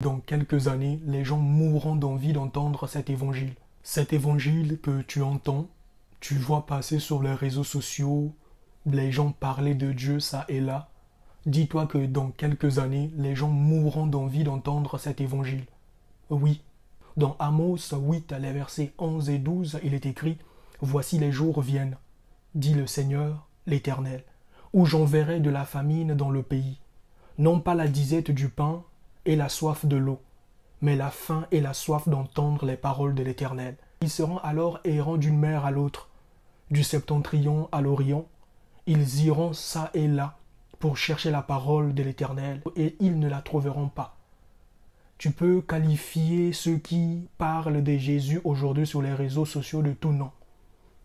Dans quelques années, les gens mourront d'envie d'entendre cet évangile. Cet évangile que tu entends, tu vois passer sur les réseaux sociaux, les gens parler de Dieu ça et là. Dis-toi que dans quelques années, les gens mourront d'envie d'entendre cet évangile. Oui. Dans Amos 8, les versets 11 et 12, il est écrit « Voici les jours viennent, dit le Seigneur, l'Éternel, où j'enverrai de la famine dans le pays, non pas la disette du pain et la soif de l'eau, mais la faim et la soif d'entendre les paroles de l'Éternel. Ils seront alors errants d'une mer à l'autre, du septentrion à l'orient. Ils iront çà et là pour chercher la parole de l'Éternel, et ils ne la trouveront pas. » Tu peux qualifier ceux qui parlent de Jésus aujourd'hui sur les réseaux sociaux de tout nom.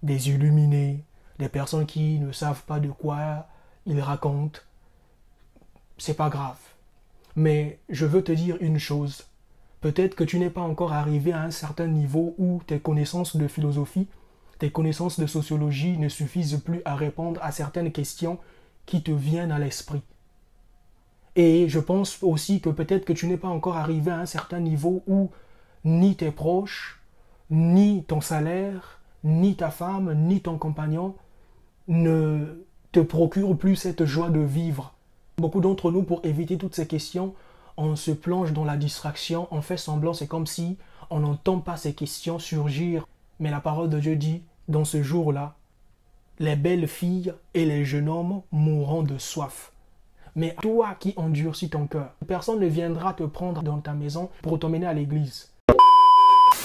Des illuminés, des personnes qui ne savent pas de quoi ils racontent. C'est pas grave. Mais je veux te dire une chose. Peut-être que tu n'es pas encore arrivé à un certain niveau où tes connaissances de philosophie, tes connaissances de sociologie ne suffisent plus à répondre à certaines questions qui te viennent à l'esprit. Et je pense aussi que peut-être que tu n'es pas encore arrivé à un certain niveau où ni tes proches, ni ton salaire, ni ta femme, ni ton compagnon ne te procurent plus cette joie de vivre. Beaucoup d'entre nous, pour éviter toutes ces questions, on se plonge dans la distraction, on fait semblant, c'est comme si on n'entend pas ces questions surgir. Mais la parole de Dieu dit, dans ce jour-là, les belles filles et les jeunes hommes mourront de soif. Mais toi qui endurcis ton cœur, personne ne viendra te prendre dans ta maison pour t'emmener à l'église.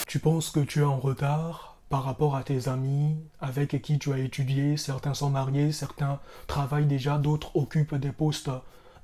Tu penses que tu es en retard par rapport à tes amis avec qui tu as étudié. Certains sont mariés, certains travaillent déjà, d'autres occupent des postes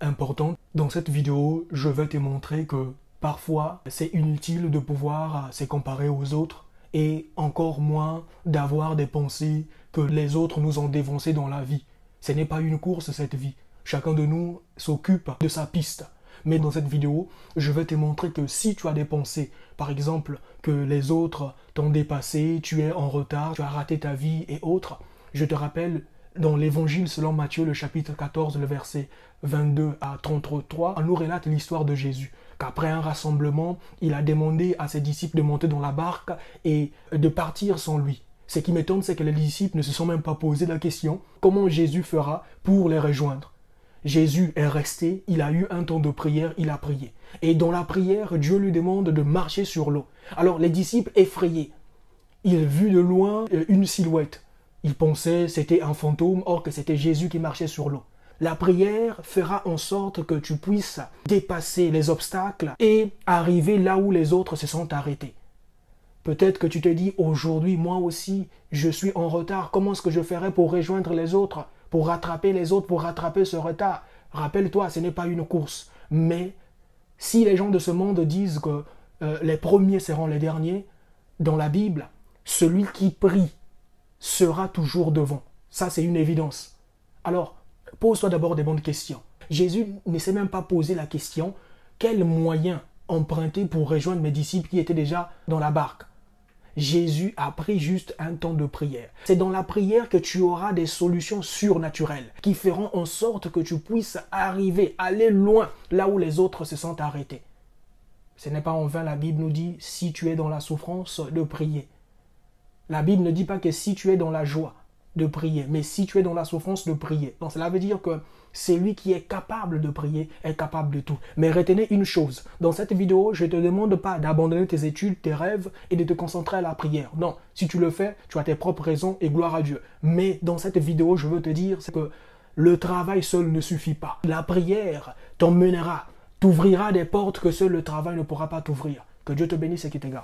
importants. Dans cette vidéo, je vais te montrer que parfois, c'est inutile de pouvoir se comparer aux autres et encore moins d'avoir des pensées que les autres nous ont dévancées dans la vie. Ce n'est pas une course, cette vie. Chacun de nous s'occupe de sa piste. Mais dans cette vidéo, je vais te montrer que si tu as des pensées, par exemple, que les autres t'ont dépassé, tu es en retard, tu as raté ta vie et autres, je te rappelle, dans l'évangile selon Matthieu, le chapitre 14, le verset 22 à 33, on nous relate l'histoire de Jésus. Qu'après un rassemblement, il a demandé à ses disciples de monter dans la barque et de partir sans lui. Ce qui m'étonne, c'est que les disciples ne se sont même pas posé la question comment Jésus fera pour les rejoindre. Jésus est resté, il a eu un temps de prière, il a prié. Et dans la prière, Dieu lui demande de marcher sur l'eau. Alors les disciples effrayés, ils vu de loin une silhouette. Ils pensaient que c'était un fantôme, or que c'était Jésus qui marchait sur l'eau. La prière fera en sorte que tu puisses dépasser les obstacles et arriver là où les autres se sont arrêtés. Peut-être que tu te dis, aujourd'hui, moi aussi, je suis en retard. Comment est-ce que je ferai pour rejoindre les autres, pour rattraper les autres, pour rattraper ce retard? Rappelle-toi, ce n'est pas une course. Mais si les gens de ce monde disent que les premiers seront les derniers, dans la Bible, celui qui prie sera toujours devant. Ça, c'est une évidence. Alors, pose-toi d'abord des bonnes questions. Jésus ne s'est même pas posé la question, quel moyen emprunter pour rejoindre mes disciples qui étaient déjà dans la barque? Jésus a pris juste un temps de prière. C'est dans la prière que tu auras des solutions surnaturelles qui feront en sorte que tu puisses arriver, aller loin, là où les autres se sont arrêtés. Ce n'est pas en vain, la Bible nous dit, si tu es dans la souffrance, de prier. La Bible ne dit pas que si tu es dans la joie, de prier, mais si tu es dans la souffrance, de prier. Donc cela veut dire que celui qui est capable de prier est capable de tout. Mais retenez une chose, dans cette vidéo, je ne te demande pas d'abandonner tes études, tes rêves et de te concentrer à la prière. Non, si tu le fais, tu as tes propres raisons et gloire à Dieu. Mais dans cette vidéo, je veux te dire que le travail seul ne suffit pas. La prière t'emmènera, t'ouvrira des portes que seul le travail ne pourra pas t'ouvrir. Que Dieu te bénisse et qu'il te garde.